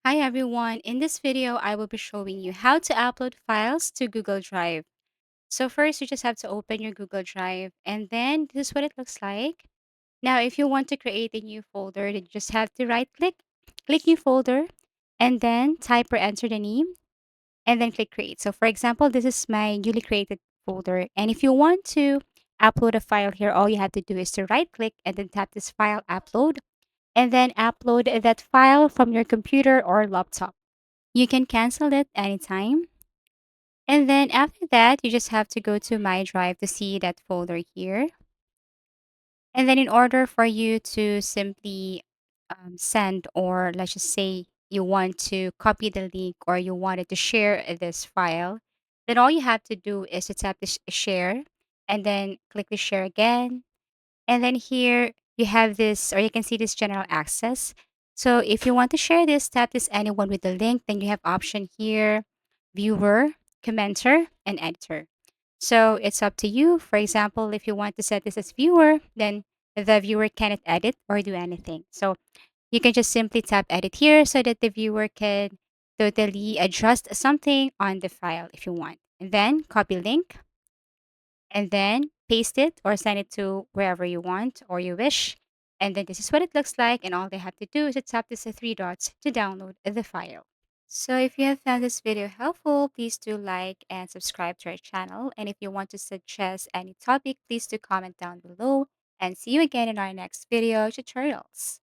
Hi everyone, in this video I will be showing you how to upload files to Google Drive. So first you just have to open your Google Drive and then this is what it looks like. Now if you want to create a new folder, then you just have to right click new folder and then type or enter the name and then click create. So for example, this is my newly created folder, and if you want to upload a file here, all you have to do is to right click and then tap this file upload and then upload that file from your computer or laptop. You can cancel it anytime. And then after that, you just have to go to My Drive to see that folder here. And then in order for you to simply send, or let's just say you want to copy the link or you wanted to share this file, then all you have to do is to tap the share and then click the share again. And then here you have this, or you can see this general access. So if you want to share this, tap this anyone with the link. Then you have option here, viewer, commenter, and editor. So it's up to you. For example, if you want to set this as viewer, then the viewer cannot edit or do anything. So you can just simply tap edit here so that the viewer can totally adjust something on the file if you want. And then copy link and then paste it or send it to wherever you want or you wish. And then this is what it looks like. And all they have to do is to tap this three dots to download the file. So if you have found this video helpful, please do like and subscribe to our channel. And if you want to suggest any topic, please do comment down below. And see you again in our next video tutorials.